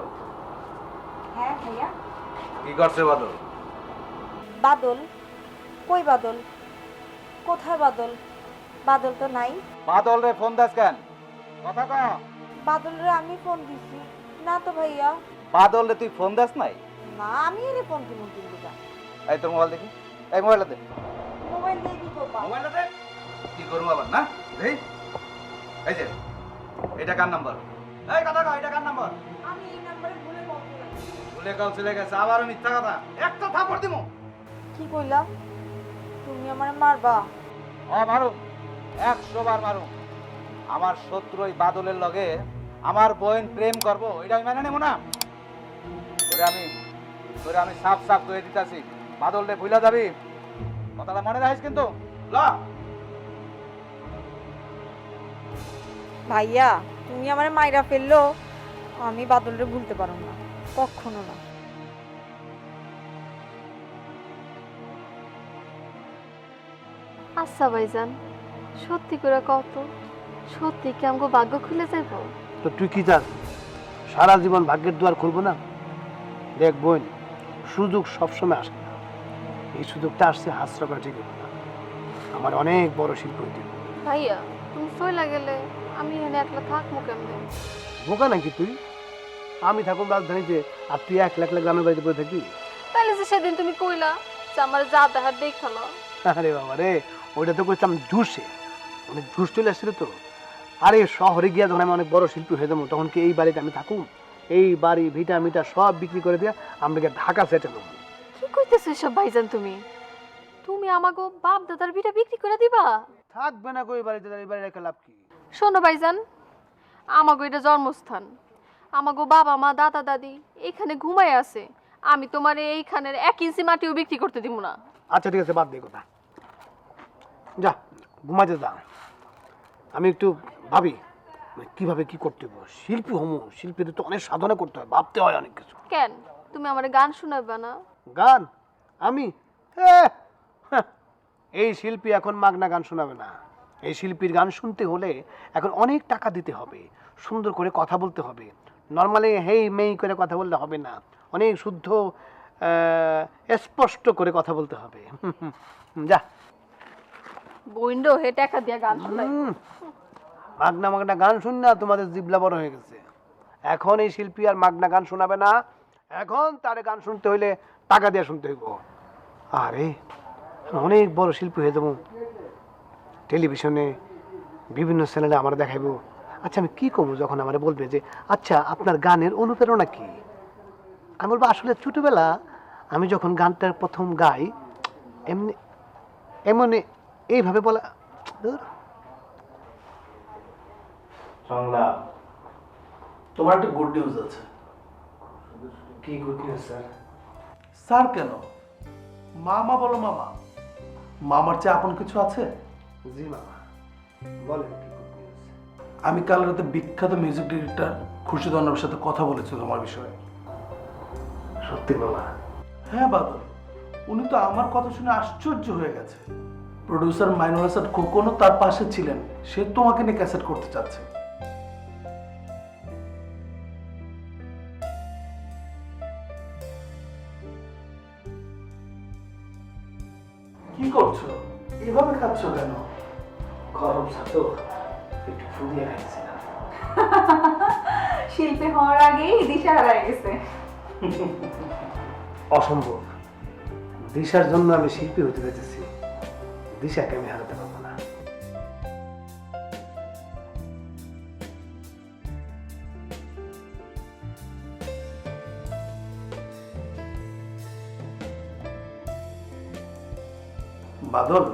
হ্যাঁ ভাইয়া। কি করছে বাদল? বাদল কই? বাদল কোথায়? বাদল বাদল তো নাই। বাদল রে ফোন দাস কেন? কথা ক। বাদল রে আমি ফোন দিছি না তো ভাইয়া। বাদল রে তুই ফোন দাস নাই? না, আমি এর ফোন কিনুন কিনবো না। এই তোর মোবাইল দেখি, এই মোবাইলটা দে। মোবাইল দিয়ে কি করবা? মোবাইলটা দে। কি করবো আবার না? দেই। এই যে এটা কার নাম্বার? এই কথা কও, এটা কার নাম্বার? আমি এই নাম্বারে ভুলে কল করেছি। ভুলে কাল চলে গেছে, আবারও মিথ্যা কথা। একটা থাপড় দিমু। কি কইলা? তুমি আমারে মারবা? মারু, 100 বার মারু। আমার শত্রু ওই বাদলের লগে আমার বোন প্রেম করবো, এটা আমি মেনে নেবো না। তোরে আমি সাফ সাফ কয়ে দিতেছি, বাদল রে ভুলা যাবি, কথাটা মনে রাখিস কিন্তু। ল ভাইয়া, তুমি আমারে মাইরা ফেললো, আমি বাদলরে ভুলতে পারব না, কখনো না। আচ্ছা ভাইজান, সত্যি করে কত, সত্যি কি আমগো ভাগ্য খুলে যাইব? তো তুই কি চাস সারা জীবন ভাগ্যের দুয়ার খুলবো না? দেখ বোন, সুযোগ সবসময় আসে না, এই সুযোগটা আসছে হাসরা করা ঠিক হলো না। আমার অনেক বড় শিল্প হইতে। ভাইয়া তুমি চইলা গেলে আমি এখানে একলা থাকবো কেমনে? বোকা নাকি তুই? আমি থাকুন রাজধানীতে আর তুই একলা একলা গ্রামের বাড়িতে বসে থাকবি? তাহলে যে সেদিন তুমি কইলা যে আমার যা দেখার দেখালো। আরে বাবা রে, ওইটা তো করতাম জুসে, অনেক জুস চলে আসছিল তো। আরে শহরে গিয়া যখন আমি অনেক বড় শিল্পী হয়ে যাবো, তখন কি এই বাড়িতে আমি থাকুম? এই বাড়ি ভিটা মিটা সব বিক্রি করে দিয়া আমরা গিয়ে ঢাকা সেটেল হবো। কি কইতেছো এসব ভাইজান? তুমি তুমি আমাগো বাপ দাদার বিটা বিক্রি করে দিবা? থাকবে না কই বাড়িতে, এই বাড়ি রেখে লাভ কি? শোনো ভাইজান, আমাগো এটা জন্মস্থান, আমাগো বাবা মা দাদা দাদি এখানে ঘুমায় আছে, আমি তোমার এইখানের 1 ইঞ্চি মাটিও বিক্রি করতে দিব না। আচ্ছা ঠিক আছে, বাদ দে কথা, যা ঘুমাইতে যা। আমি একটু ভাবি কিভাবে কি করতে হবে। শিল্পী হমু, শিল্পীদের তো অনেক সাধনা করতে হয়, ভাবতে হয় অনেক কিছু। কেন তুমি আমার গান শোনাবে না? গান? আমি এই শিল্পী এখন মাগনা গান শোনাবে না। এই শিল্পীর গান শুনতে হলে এখন অনেক টাকা দিতে হবে, সুন্দর করে কথা বলতে হবে। নর্মালি হেই মেই করে কথা বললে হবে না, অনেক শুদ্ধ স্পষ্ট করে কথা বলতে হবে। যা বইন্ডো হে টাকা দিয়া গান শোনাই। মাগনা মাগনা গান শুন না, তোমাদের জিবলা বড় হয়ে গেছে। এখন এই শিল্পী আর মাগনা গান শোনাবে না, এখন তার গান শুনতে হইলে টাকা দিয়ে শুনতে হইব। আরে অনেক বড় শিল্পী হয়ে যাবো, টেলিভিশনে বিভিন্ন চ্যানেলে আমার দেখাইব। আচ্ছা আমি কি করবো যখন আমার বলবে যে আচ্ছা আপনার গানের অনুপ্রেরণা কি? আমি বলবো আসলে ছোটবেলা আমি যখন গানটা প্রথম গাই এমনি এমনি এইভাবে বলা। সংলাপ। তোমার একটা গুড নিউজ আছে। কি গুড নিউজ স্যার? স্যার কেন, মামা বলো। মামা, মামার চেয়ে আপন কিছু আছে? জি মামা, বলেন কি গুড নিউজ? আমি কাল রাতে বিখ্যাত মিউজিক ডিরেক্টর খুরশিদ অন্নবের সাথে কথা বলেছি তোমার বিষয়ে। সত্যি মামা? হ্যাঁ বাদল, উনি তো আমার কথা শুনে আশ্চর্য হয়ে গেছে। প্রডিউসার মাইনুল হাসান খোকনও তার পাশে ছিলেন, সে তোমাকে নিয়ে ক্যাসেট করতে চাচ্ছে। কি করছো, এভাবে খাচ্ছ কেন? গরম ছাতো একটু ফুরিয়ে খাইছিলাম। শিল্পী হওয়ার আগেই দিশা হারায় গেছে। অসম্ভব, দিশার জন্য আমি শিল্পী হতে পেরেছি, দিশাকে আমি হারাতে পারবো না। বাদল,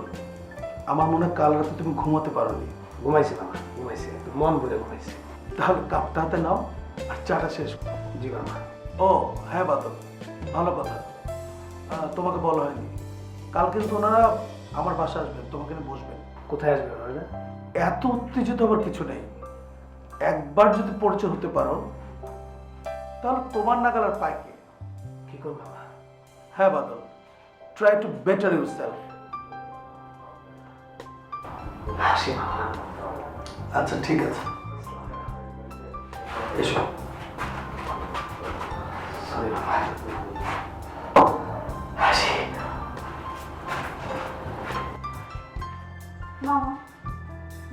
আমার মনে হয় কাল রাতে তুমি ঘুমাতে পারোনি। ঘুমাইছি মামা, ঘুমাইছি, একটু মন ভরে ঘুমাইছি। তাহলে কাপটা হাতে নাও আর চাটা শেষ করো। জি মামা। ও হ্যাঁ বাদল, ভালো কথা, তোমাকে বলা হয়নি, কাল কিন্তু ওনারা আমার বাসা আসবেন, তোমাকে নিয়ে বসবেন। কোথায় আসবে ওরা? এত উত্তেজিত হবার কিছু নেই, একবার যদি পরিচয় হতে পারো তাহলে তোমার নাগাল আর পায় কে? কি করবো মামা? হ্যাঁ Badal, try to better your yourself মামা। আচ্ছা ঠিক আছে, এসো। সরি মামা। হাসি। মামা,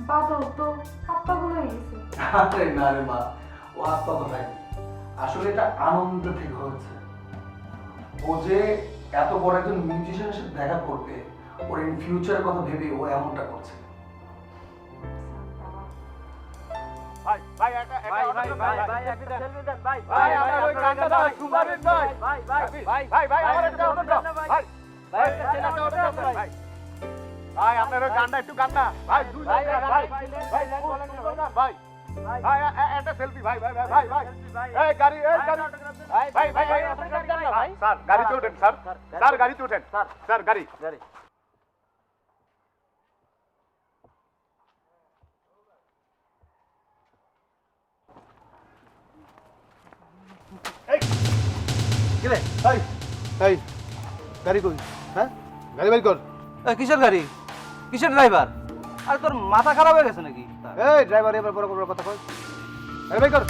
বাদল তো হাত হয়ে গেছে। আরে না রে মা, ও আত্মা কোথায়, আসলে এটা আনন্দ থেকে হচ্ছে। ও যে এত বড় একজন মিউজিশিয়ানের সাথে দেখা করবে, ওর ইন ফিউচারের কথা ভেবে ও এমনটা করছে। কিরে? এই, এই, গাড়ি কই? হ্যাঁ, গাড়ি বের কর। কিসের গাড়ি, কিসের ড্রাইভার? আরে তোর মাথা খারাপ হয়ে গেছে নাকি? এই ড্রাইভার এবার বড় বড় কথা কই, গাড়ি বের কর।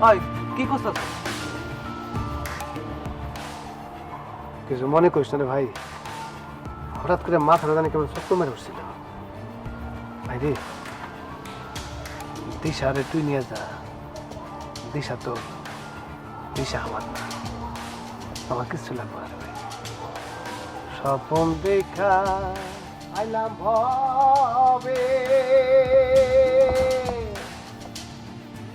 ওই কি করছিস? কিছু মনে করিস না রে ভাই, হঠাৎ করে মাথাটা জানি কেমন চক্কর মেরে উঠছিল। ভাই রে, দিশা রে তুই নিয়ে যা, দিশা তো, দিশা আমার না, আমার কিছু লাগবে না রে ভাই। স্বপন দেখা আইলাম ভবে,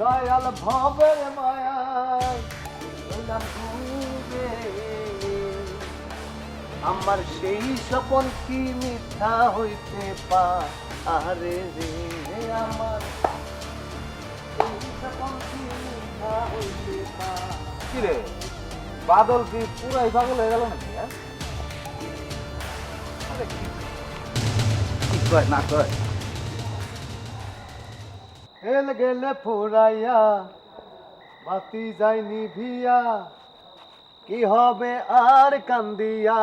দয়াল ভবের মায়ায় হইলাম ডুবে। আমার সেই স্বপন কি মিথ্যা হইতে পারে রে, আমার সেই স্বপন কি মিথ্যা হইতে পারে। কি রে, বাদল কি পুরাই পাগল হয়ে গেল নাকি? কি কয় না কয়? হেল গেলে ফুরাইয়া বাতি যায়নি ভিয়া, কি হবে আর কান্দিয়া।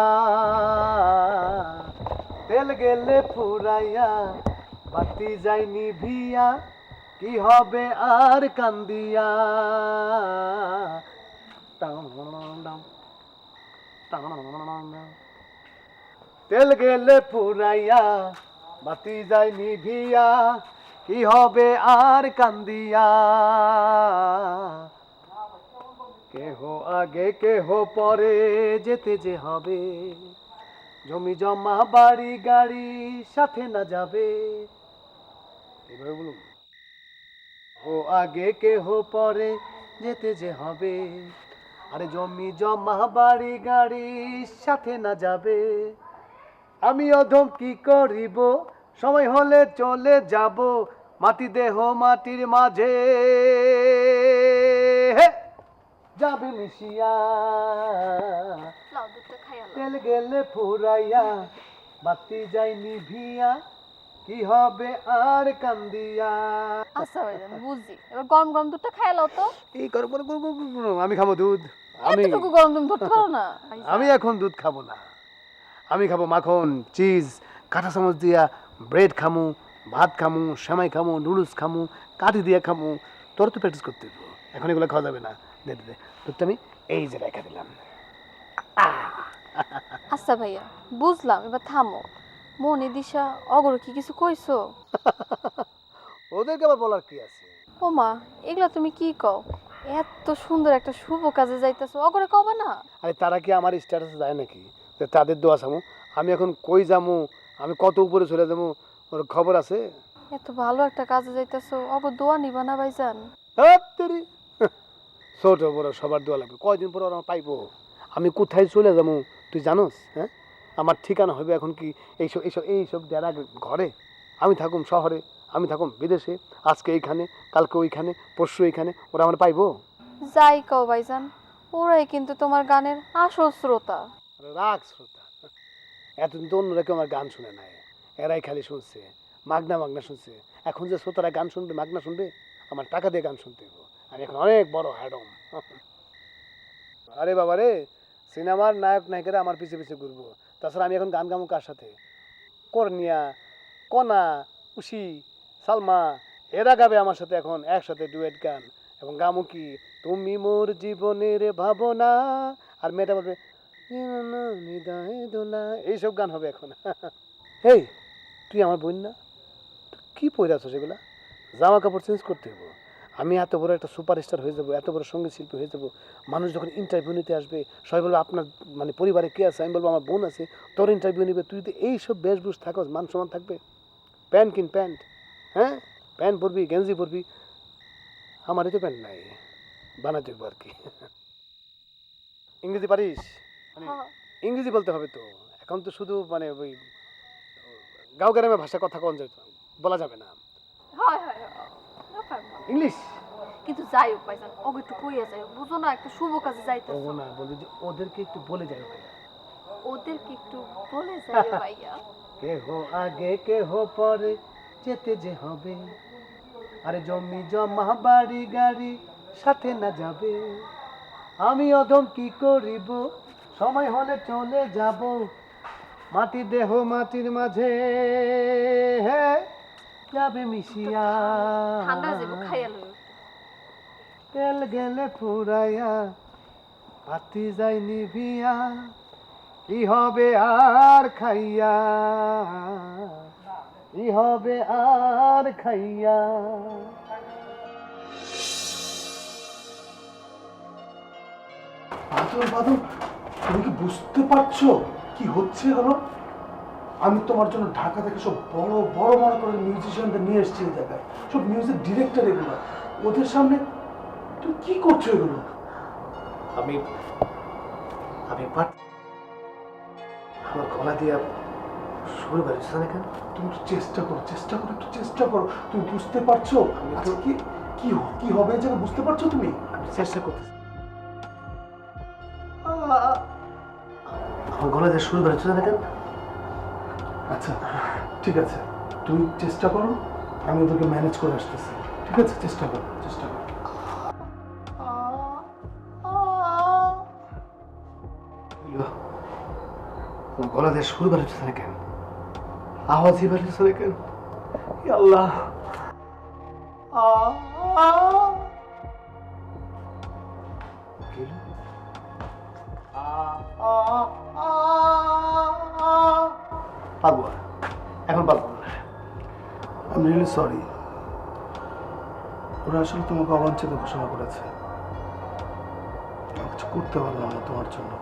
তেল গেলে ফুরাইয়া বাতি যায়নি ভিয়া, কি হবে আর কান্দিয়া। তেল গেলে ফুরাইয়া বাতি যায়নি ভিয়া, কি হবে আর কান্দিয়া। কেহ আগে কেহ পরে যেতে যে হবে, জমি জমা বাড়ি গাড়ি সাথে না যাবে। এভাবে বলুন, ও আগে কেহ পরে যেতে যে হবে। আরে জমি জমা বাড়ি গাড়ি সাথে না যাবে, আমি অধম কি করিব, সময় হলে চলে যাব মাটি দেহ মাটির মাঝে। হে! যাবে মিশিয়া লাও দুধটা খাইয়া লও। তেল গেলে ফুরাইয়া, বাতি যাই নিভিয়া, কি হবে আর কান্দিয়া। আচ্ছা ভাইজান বুঝছি, এবার গরম গরম দুধটা খাইয়া লও তো। এই করো করো করো করো, করো। আমি খাবো দুধ। এতটুকু গরম তুমি ধরতে পারো না ভাইজান? আমি এখন দুধ খাবো না, আমি খাবো মাখন, চিজ, কাঁটা চামচ দিয়া ব্রেড খামু, ভাত খামু, সেমাই খামু, নুডলস খামু, কাঠি দিয়া খামু। তোর তো প্র্যাকটিস করতে হবে, এখন এগুলো খাওয়া যাবে না। দে দে দে, দুধটা আমি এই যে রেখে দিলাম। আচ্ছা ভাইয়া বুঝলাম, এবার থামো। মনি দিশা অগর কি কিছু কইছো? ওদেরকে আবার বলার কি আছে? ও মা, এগুলা তুমি কি কও? এত সুন্দর একটা শুভ কাজে যাইতেছো, অগরে কবা না? আরে তারা কি আমার স্ট্যাটাসে যায় নাকি? যে তাদের দোয়া চামু, আমি এখন কই যামু, আমি কত উপরে চলে যাবো, ওর খবর আছে? এত ভালো একটা কাজে যাইতেছো, অগর দোয়া নিবা না ভাইজান? হাত্তেরি! ছোট বড় সবার দোয়া লাগবে, কয়দিন পর ওরা পাইবো। আমি কোথায় চলে যাবো তুই জানোস? হ্যাঁ, আমার ঠিকানা হবে এখন কি এইসব এইসব এইসব যারা ঘরে? আমি থাকুম শহরে, আমি থাকুম বিদেশে, আজকে এইখানে, কালকে ওইখানে, পরশু এইখানে, ওরা আমার পাইবো? যাই কও ভাইজান, ওরাই কিন্তু তোমার গানের আসল শ্রোতা। আরে রাখ শ্রোতা, এতদিন তো অন্যরা কেউ আমার গান শুনে নাই, এরাই খালি শুনছে, মাগনা মাগনা শুনছে। এখন যে শ্রোতারা গান শুনবে, মাগনা শুনবে, আমার টাকা দিয়ে গান শুনতে হবে। আমি এখন অনেক বড় হ্যাডম। আরে বাবা রে, সিনেমার নায়ক নায়িকারা আমার পিছে পিছে ঘুরবো। তাছাড়া আমি এখন গান গামু কার সাথে? কর্নিয়া, কনা, উশি, সালমা, এরা গাবে আমার সাথে এখন একসাথে ডুয়েট গান। এবং গামু কি, তুমি মোর জীবনের ভাবনা, আর মেয়েটা বলবে হৃদয় দোলা, এইসব গান হবে এখন। এই, তুই আমার বোন না? তুই কি পরে আছো সেগুলা? জামা কাপড় চেঞ্জ করতে হবে। আমি এত বড় একটা সুপারস্টার হয়ে যাবো, এত বড় সঙ্গীত শিল্পী হয়ে যাবো, মানুষ যখন ইন্টারভিউ নিতে আসবে সবাই বলবো আপনার মানে পরিবারে কে আছে, আমি বলবো আমার বোন আছে, তোর ইন্টারভিউ নিবে। তুই যদি এইসব বেশভূষ থাকো, মান সম্মান থাকবে? প্যান্ট কিন প্যান্ট, হ্যাঁ প্যান্ট পরবি, গেঞ্জি পরবি। আমারই তো প্যান্ট নাই, বানাতে হবে আর কি। ইংরেজি পারিস? মানে হ্যাঁ। ইংরেজি বলতে হবে তো, এখন তো শুধু মানে ওই গাঁও গ্রামের ভাষা কথা কন যায়, বলা যাবে না। হয় হয় হয়, না পারবো না। ইংলিশ কিন্তু যাই হোক ভাইজান, অগর একটু কইয়া যাই, বুঝো না একটা শুভ কাজে যাইতেছো। ও না, বলতে যে ওদেরকে একটু বলে যাই ভাই, ওদেরকে একটু বলে যাই ভাইয়া। কেহ আগে কেহ পরে যেতে যে হবে, আরে জমি জমা বাড়ি গাড়ি সাথে না যাবে, আমি অধম কি করিব, সময় হলে চলে যাব মাটি দেহ মাটির মাঝে। হ্যাঁ, যাবে মিশিয়া, ঠান্ডা যাবো, খাইয়া লই। তেল গেলে ফুরাইয়া, বাতি যাই নিভিয়া, কি হবে আর খাইয়া, কি হবে আর খাইয়া। বাদল বাদল, তুমি কি বুঝতে পারছো কি হচ্ছে হলো? আমি তোমার জন্য ঢাকা থেকে সব বড় বড় মনে করে মিউজিশিয়ানদের নিয়ে এসেছি এই জায়গায়, সব মিউজিক ডিরেক্টর এগুলো, ওদের সামনে তুমি কি করছো এগুলো? আমি আমি পাট আমার গলা দিয়ে সুর বেরোচ্ছে না কেন? তুমি একটু চেষ্টা করো, চেষ্টা করো, একটু চেষ্টা করো। তুমি বুঝতে পারছো আচ্ছা কি কি কি হবে যেন বুঝতে পারছো তুমি? আমি চেষ্টা করতেছি, আমার গলা দিয়ে সুর বেরোচ্ছে না কেন? আচ্ছা ঠিক আছে, তুমি চেষ্টা করো, আমি ওদেরকে ম্যানেজ করে আসতেছি। ঠিক আছে, চেষ্টা করো, চেষ্টা করো। আমার গলা দিয়ে সুর বেরোচ্ছে না কেন? আওয়াজই বেরোচ্ছে না কেন? ই আল্লাহ, কি হলো? পারবো না, এখন পারবো না। I am really sorry. ওরা আসলে তোমাকে অবাঞ্ছিত ঘোষণা করেছে, আমি কিছু করতে পারলাম না তোমার জন্য।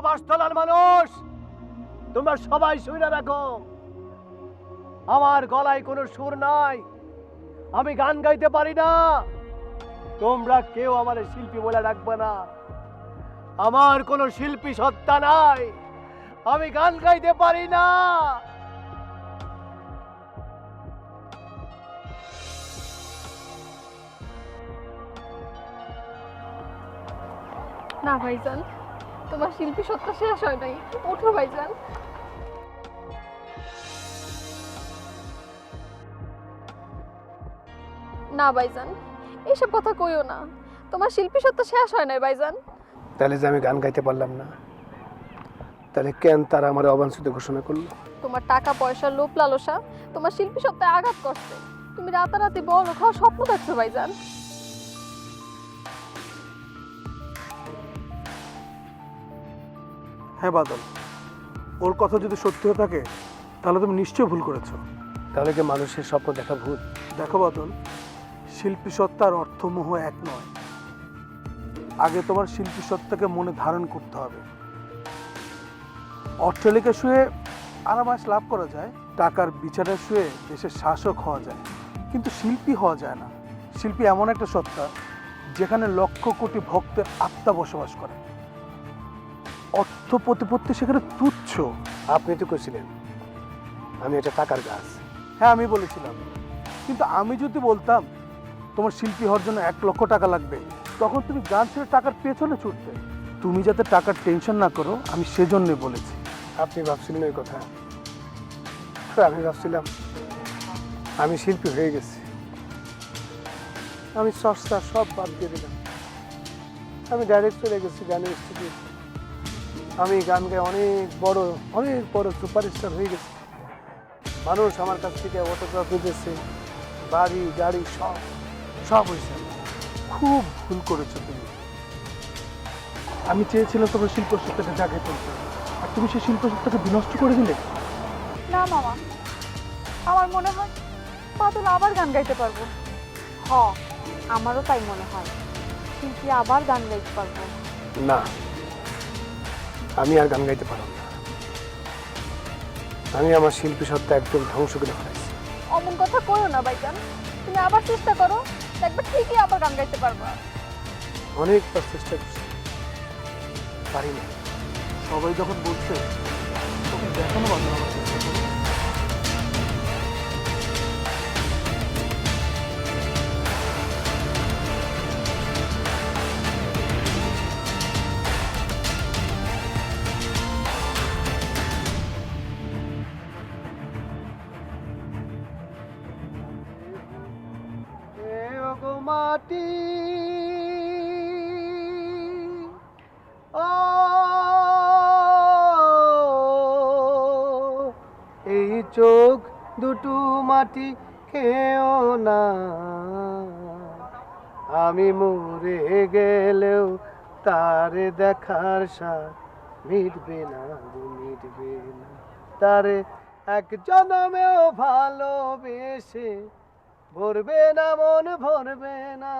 বাসতলার মানুষ, তোমরা সবাই শুনে রাখো, আমার গলায় কোনো সুর নাই, আমি গান গাইতে পারি না। তোমরা কেউ আমার শিল্পী বলে ডাকবে না, আমার কোনো শিল্পী সত্তা নাই, আমি গান গাইতে পারি না। না ভাইজান, তোমার শিল্পী সত্তা শেষ হয় নাই, ওঠো ভাইজান। না ভাইজান, এইসব কথা কইও না, তোমার শিল্পী সত্তা শেষ হয় নাই ভাইজান। তাহলে যে আমি গান গাইতে পারলাম না, তাহলে কেন তারা আমার অবাঞ্ছিত ঘোষণা করলো? তোমার টাকা পয়সা লোভ লালসা তোমার শিল্পী সত্তায় আঘাত করছে। তুমি রাতারাতি বড় লোক হওয়ার স্বপ্ন দেখছো ভাইজান। হ্যাঁ বাদল, ওর কথা যদি সত্যি হয়ে থাকে তাহলে তুমি নিশ্চয়ই ভুল করেছো। তাহলে কি মানুষের স্বপ্ন দেখা ভুল? দেখো বাদল, শিল্পী সত্তা আর অর্থমোহ এক নয়। আগে তোমার শিল্পী সত্তাকে মনে ধারণ করতে হবে। অট্টালিকা শুয়ে আরামাস লাভ করা যায়, টাকার বিচারে শুয়ে দেশের শাসক হওয়া যায়, কিন্তু শিল্পী হওয়া যায় না। শিল্পী এমন একটা সত্তা যেখানে লক্ষ কোটি ভক্তের আত্মা বসবাস করে। অর্থ প্রতিপত্তি সেখানে তুচ্ছ। আপনি তো কইছিলেন আমি এটা টাকার গাছ। হ্যাঁ আমি বলেছিলাম, কিন্তু আমি যদি বলতাম তোমার শিল্পী হওয়ার জন্য 1 লক্ষ টাকা লাগবে, তখন তুমি গান ছেড়ে টাকার পেছনে ছুটতে। তুমি যাতে টাকার টেনশন না করো, আমি সেজন্যই বলেছি। আপনি ভাবছিলেন ওই কথা, আমি ভাবছিলাম আমি শিল্পী হয়ে গেছি, আমি চর্চা সব বাদ দিয়ে দিলাম, আমি ডাইরেক্ট চলে গেছি গানের স্টুডিও। আমি গান গায়ে অনেক বড় সুপারস্টার হয়ে গেছি। মানুষ আমার কাছ থেকে অটোগ্রাফ দিতেছে, বাড়ি গাড়ি সব হয়েছে। খুব ভুল করেছো তুমি। আমি চেয়েছিলাম তোমার শিল্প সত্তাকে জাগে তুলতে, আর তুমি সেই শিল্প সত্তাকে বিনষ্ট করে দিলে। না মামা, আমার মনে হয় বাদল আবার গান গাইতে পারবো। হ, আমারও তাই মনে হয়, শিল্পী আবার গান গাইতে পারবো। না, আমি আর গান গাইতে পারব না। আমি আমার শিল্পী সত্তা একদম ধ্বংস করে ফেলাইছি। অমন কথা কইও না ভাইজান, তুমি আবার চেষ্টা করো, দেখবে ঠিকই আবার গান গাইতে পারবা। অনেকবার চেষ্টা করছি, পারি না। সবাই যখন বলছে তখন দেখানো বাদল আমার চেষ্টা করো। মাটি ও এই চোখ দুটো মাটি খেও না, আমি মরে গেলেও তারে দেখার স্বাদ মিটবে না, মিটবে না। তারে এক জনমেও ভালোবেসে ভরবে না, মন ভরবে না।